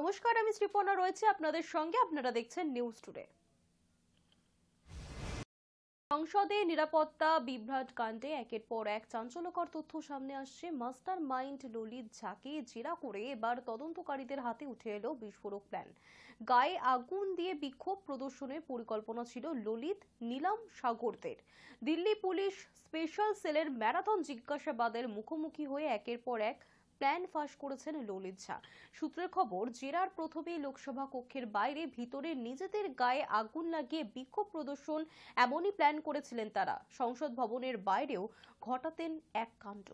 নমস্কার, আমি শ্রীপর্ণা রয়েছে আপনাদের সঙ্গে। আপনারা দেখছেন নিউজ টুডে। সংসদে নিরাপত্তা বিভ্রাট কাণ্ডে একের পর এক চাঞ্চল্যকর তথ্য সামনে আসছে। মাস্টার মাইন্ড ললিত ঝাকে জেরা করে এবার তদন্তকারীদের হাতে উঠে এলো বিস্ফোরক প্ল্যান। গায়ে আগুন দিয়ে বিক্ষোভ প্রদর্শনের পরিকল্পনা ছিল ললিত নীলাম সাগরদের। দিল্লি পুলিশ স্পেশাল সেলের ম্যারাথন জিজ্ঞাসাবাদের মুখোমুখি হয়ে একের পর এক প্ল্যান ফাঁস করেছেন ললিত ঝা। সূত্রের খবর, জেরার প্রথমেই লোকসভা কক্ষের বাইরে ভিতরে নিজেদের গায়ে আগুন লাগিয়ে বিক্ষোভ প্রদর্শন এমনই প্ল্যান করেছিলেন তারা। সংসদ ভবনের বাইরেও ঘটাতেন এক কাণ্ড।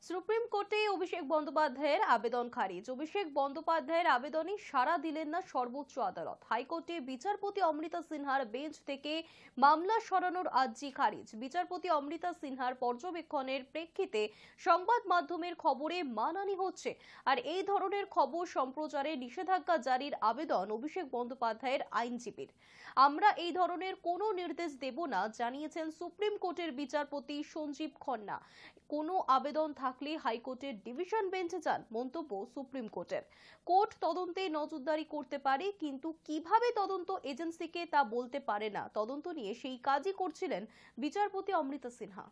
সুপ্রিম কোর্টে অভিষেক বন্দ্যোপাধ্যায়ের আবেদন খারিজ। অভিষেক বন্দ্যোপাধ্যায়ের আবেদনে সাড়া দিলেন না সর্বোচ্চ আদালত। হাইকোর্টে বিচারপতি অমৃতা সিনহার বেঞ্চ থেকে মামলা সরানোর আর্জি খারিজ। বিচারপতি অমৃতা সিনহার পর্যবেক্ষণের প্রেক্ষিতে সংবাদ মাধ্যমের খবরে মানহানি হচ্ছে, আর এই ধরনের খবর সম্প্রচারে নিষেধাজ্ঞা জারির আবেদন অভিষেক বন্দ্যোপাধ্যায়ের আইনজীবীর। আমরা এই ধরনের কোনো নির্দেশ দেব না, জানিয়েছেন সুপ্রিম কোর্টের বিচারপতি সঞ্জীব খন্না। কোনো আবেদন থাকলে হাইকোর্টের ডিভিশন বেঞ্চে যান, মন্তব্য সুপ্রিম কোর্টের। কোর্ট তদন্তে নজরদারি করতে পারে, কিন্তু কিভাবে তদন্ত এজেন্সিকে তা বলতে পারে না। তদন্ত নিয়ে সেই কাজই করছিলেন বিচারপতি অমৃতা সিনহা।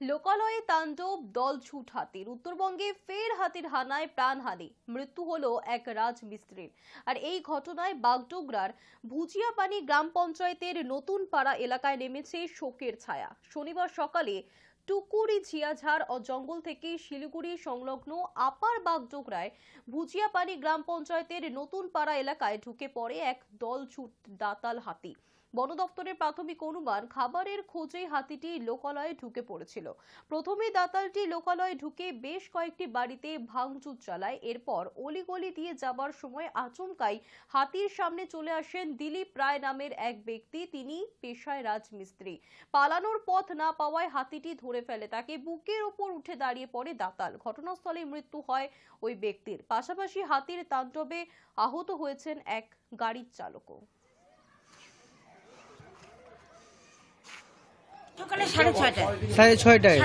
লোকালয়ে তাণ্ডব দলছুট হাতির। উত্তরবঙ্গে ফের হাতির হানায় প্রাণহানি, মৃত্যু হলো এক রাজমিস্ত্রির। আর এই ঘটনায় বাগডোগরার ভুজিয়াপানি গ্রাম পঞ্চায়েতের নতুন পাড়া এলাকায় নেমেছে শোকের ছায়া। শনিবার সকালে টুকুরি ঝিয়াঝাড় ও জঙ্গল থেকে শিলিগুড়ি সংলগ্ন আপার বাগডোগরায় ভুজিয়াপানি গ্রাম পঞ্চায়েতের নতুন পাড়া এলাকায় ঢুকে পড়ে এক দলছুট দাতাল হাতি। বন দপ্তরের প্রাথমিক অনুমান, খাবারের খোঁজে হাতিটি লোকালয়ে ঢুকে পড়েছিল। প্রথমে দাতালটি লোকালয়ে ঢুকে বেশ কয়েকটি বাড়িতে ভাঙচুর চালায়। এরপর অলিগলি দিয়ে যাবার সময় আচমকাই হাতির সামনে চলে আসেন দিলীপ রায় নামের এক ব্যক্তি। তিনি পেশায় রাজমিস্ত্রি। পালানোর পথ না পাওয়ায় হাতিটি ধরে ফেলে তাকে। বুকের ওপর উঠে দাঁড়িয়ে পড়ে দাতাল। ঘটনাস্থলে মৃত্যু হয় ওই ব্যক্তির। পাশাপাশি হাতির তাণ্ডবে আহত হয়েছেন এক গাড়ির চালকও। সকালে 6:30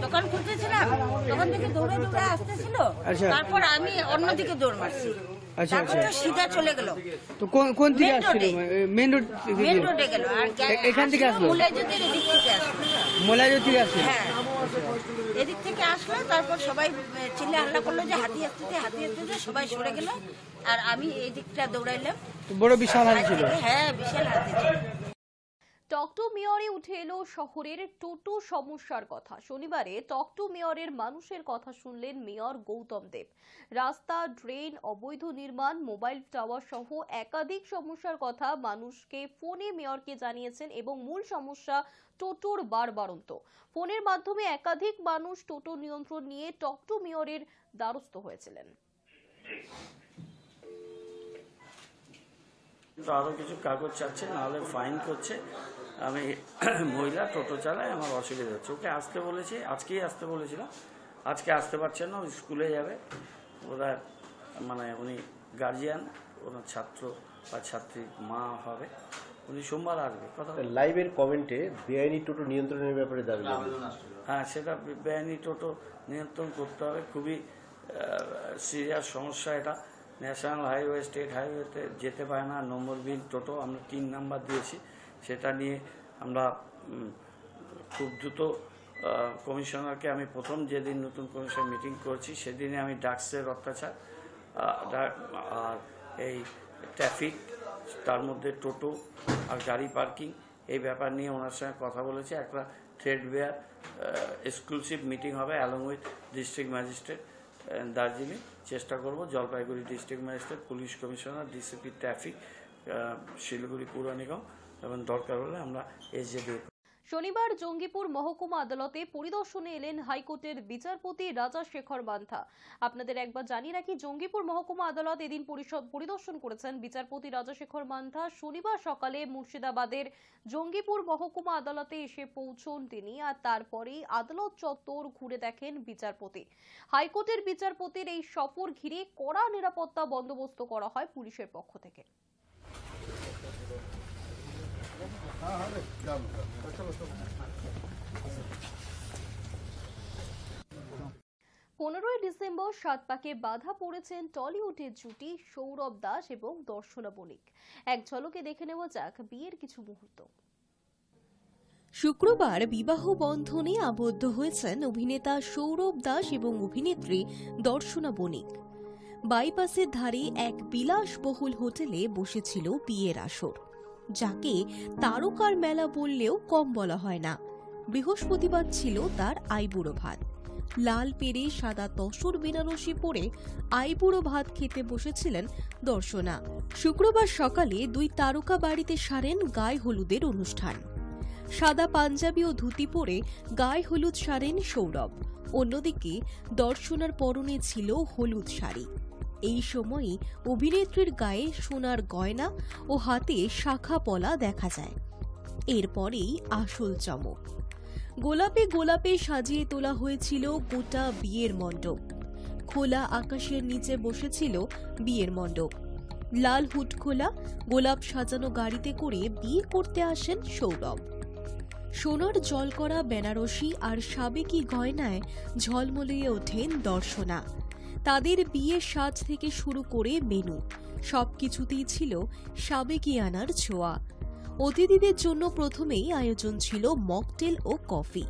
দোকান খুলতেছিলাম, দোকান থেকে দৌড়ে দৌড়ে আসতেছিল। তারপর আমি অন্যদিকে দৌড় মারছি, তারপর সিধা চলে গেল। তো কোন দিকে আসছিল? মেন রোডে গেল। আর এখান থেকে আসলো? মোলাইজুদের এদিক থেকে আসলো। মোলাইজুদ থেকে আসলো? হ্যাঁ, এদিক থেকে আসলো। তারপর সবাই চিল্লা হাল্লা করলো যে হাতি আসতেছে, হাতি আসতেছে। সবাই সরে গেল, আর আমি এই দিকটা দৌড়াইলাম। বড় বিশাল হাতি ছিল? হ্যাঁ, বিশাল হাতি ছিল। টকটু মেয়রে উঠে এলো শহরের টোটো সমস্যার কথা। শনিবারে টকটু মেয়রের মানুষের কথা শুনলেন মেয়র গৌতম দেব। রাস্তা, ড্রেন, অবৈধ নির্মাণ, মোবাইল টাওয়ার সহ একাধিক সমস্যার কথা মানুষকে ফোনে মেয়রকে জানিয়েছেন, এবং মূল সমস্যা টোটোর বাড়বাড়ন্ত। ফোনের মাধ্যমে একাধিক মানুষ টোটো নিয়ন্ত্রণ নিয়ে টকটু মেয়রের দ্বারস্থ হয়েছিলেন। আরো কিছু কাগজ চাচ্ছে, নাহলে ফাইন করছে। আমি মহিলা টোটো চালাই, আমার অসুবিধা হচ্ছে। ওকে আসতে বলেছি, আজকেই আসতে বলেছিলাম। আজকে আসতে পারছেন না, স্কুলে যাবে। ওরা মানে উনি গার্জিয়ান, ওনার ছাত্র বা ছাত্রী মা হবে। উনি সোমবার আসবে। কথা লাইভের কমেন্টে বেআইনি টোটো নিয়ন্ত্রণের ব্যাপারে দাবি। হ্যাঁ, সেটা বেআইনি টোটো নিয়ন্ত্রণ করতে হবে। খুবই সিরিয়াস সমস্যা এটা। ন্যাশনাল হাইওয়ে, স্টেট হাইওয়েতে যেতে পারে না নম্বরবিহীন টোটো। আমরা 3 নাম্বার দিয়েছি। সেটা নিয়ে আমরা খুব দ্রুত কমিশনারকে, আমি প্রথম যেদিন নতুন কমিশন মিটিং করছি সেদিনে আমি ডাকসের অত্যাচার আর এই ট্রাফিক, তার মধ্যে টোটো আর গাড়ি পার্কিং, এই ব্যাপার নিয়ে ওনার সঙ্গে কথা বলেছি। একটা থ্রেড ওয়্যার এক্সক্লুসিভ মিটিং হবে along with district magistrate Darjeeling. চেষ্টা করব Jalpaiguri district magistrate, police commissioner, DCP traffic, Siliguri পৌর নিগম, এবং দরকার হলে আমরা এসজেডি। শনিবার জঙ্গিপুর মহকুমা আদালতে পরিদর্শনে এলেন হাইকোর্টের বিচারপতি রাজাশেখর মান্থা। আপনাদের একবার জানিয়ে রাখি, জঙ্গিপুর মহকুমা আদালত এদিন পরিদর্শন করেছেন বিচারপতি রাজাশেখর মান্থা। শনিবার সকালে মুর্শিদাবাদের জঙ্গিপুর মহকুমা আদালতে এসে পৌঁছন তিনি, আর তারপরেই আদালত চত্বর ঘুরে দেখেন বিচারপতি। হাইকোর্টের বিচারপতির এই সফর ঘিরে কড়া নিরাপত্তা বন্দোবস্ত করা হয় পুলিশের পক্ষ থেকে। পনেরোই ডিসেম্বর সাতপাকে বাধা পড়েছেন টলিউডের জুটি সৌরভ দাস এবং দর্শনা বণিক। এক ঝলকে দেখে নেওয়া যাক বিয়ের কিছু মুহূর্ত। শুক্রবার বিবাহ বন্ধনে আবদ্ধ হয়েছেন অভিনেতা সৌরভ দাস এবং অভিনেত্রী দর্শনা বণিক। বাইপাসের ধারে এক বিলাসবহুল হোটেলে বসেছিল বিয়ের আসর, যাকে তারকার মেলা বললেও কম বলা হয় না। বৃহস্পতিবার ছিল তার আইবুড়ো ভাত। লাল পেরে সাদা তসর বেনারসি পরে আইবুড়ো ভাত খেতে বসেছিলেন দর্শনা। শুক্রবার সকালে দুই তারকা বাড়িতে সারেন গায়ে হলুদের অনুষ্ঠান। সাদা পাঞ্জাবি ও ধুতি পরে গায়ে হলুদ সারেন সৌরভ। অন্যদিকে দর্শনার পরনে ছিল হলুদ শাড়ি। এই সময়ই অভিনেত্রীর গায়ে সোনার গয়না ও হাতে শাখা পলা দেখা যায়। এরপরেই আসল চমক। গোলাপে গোলাপে সাজিয়ে তোলা হয়েছিল গোটা বিয়ের মণ্ডপ। খোলা আকাশের নিচে বসেছিল বিয়ের মণ্ডপ। লাল হুড খোলা গোলাপ সাজানো গাড়িতে করে বিয়ে করতে আসেন সৌরভ। সোনার জলকরা বেনারসি আর সাবেকি গয়নায় ঝলমলিয়ে ওঠেন দর্শনা। তাদের বিয়ের সাজ থেকে শুরু করে মেনু সবকিছুতেই ছিল সাবেকিয়ানার ছোঁয়া। অতিথিদের জন্য প্রথমেই আয়োজন ছিল মকটেল ও কফি।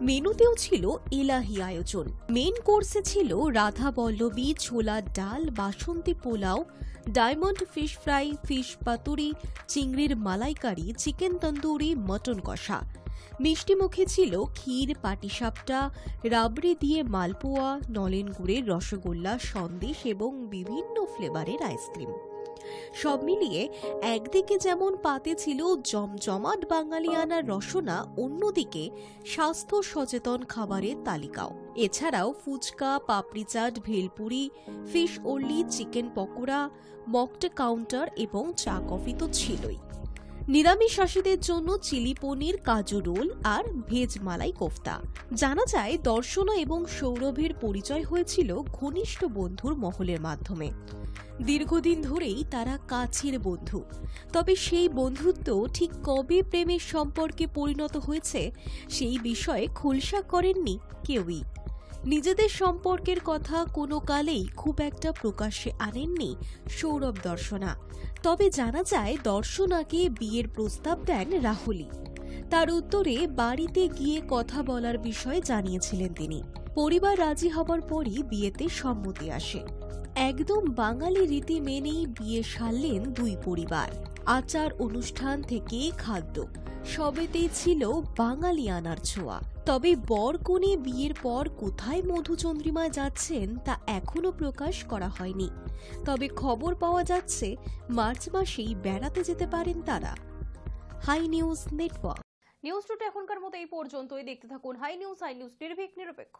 মেনুতেও ছিল এলাহি আয়োজন। মেন কোর্সে ছিল রাধা বল্লভী, ছোলার ডাল, Basanti pulao, diamond fish fry, fish paturi, চিংড়ির মালাইকারি, চিকেন তন্দুরি, মটন কষা। মিষ্টি মুখে ছিল ক্ষীর, পাটিসাপটা, রাবড়ি দিয়ে মালপোয়া, নলেন গুড়ের রসগোল্লা, সন্দেশ এবং বিভিন্ন ফ্লেভারের আইসক্রিম। সব মিলিয়ে একদিকে যেমন পাতে ছিল জমজমাট বাঙালিয়ানার রসনা, অন্যদিকে স্বাস্থ্য সচেতন খাবারের তালিকাও। এছাড়াও ফুচকা, পাপড়ি chaat, bhelpuri, fish ওরলি, chicken pakora, মকটে counter এবং চা কফি তো ছিলই। নিরামিষাশীদের জন্য চিলি পনির, কাজু রোল আর ভেজ মালাই কোফতা। জানা যায় দর্শনা এবং সৌরভের পরিচয় হয়েছিল ঘনিষ্ঠ বন্ধুর মহলের মাধ্যমে। দীর্ঘদিন ধরেই তারা কাছের বন্ধু। তবে সেই বন্ধুত্ব ঠিক কবে প্রেমের সম্পর্কে পরিণত হয়েছে সেই বিষয়ে খোলসা করেননি কেউই। নিজেদের সম্পর্কের কথা কোনো কালেই খুব একটা প্রকাশ্যে আনেননি সৌরভ দর্শনা। তবে জানা যায় দর্শনাকে বিয়ের প্রস্তাব দেন রাহুলই। তার উত্তরে বাড়িতে গিয়ে কথা বলার বিষয়ে জানিয়েছিলেন তিনি। পরিবার রাজি হবার পরই বিয়েতে সম্মতি আসে। একদম বাঙালি রীতি মেনেই বিয়ে সারলেন দুই পরিবার। আচার অনুষ্ঠান থেকে খাদ্য সবেতেই ছিল বাঙালিয়ানার ছোঁয়া। তবে বর কনে বিয়ের পর কোথায় মধুচন্দ্রিমায় যাচ্ছেন তা এখনো প্রকাশ করা হয়নি। তবে খবর পাওয়া যাচ্ছে মার্চ মাসেই বেড়াতে যেতে পারেন তারা। Hi news network. News today এখনকার মতো এই পর্যন্তই। দেখতে থাকুন হাই নিউজ নিরপেক্ষ।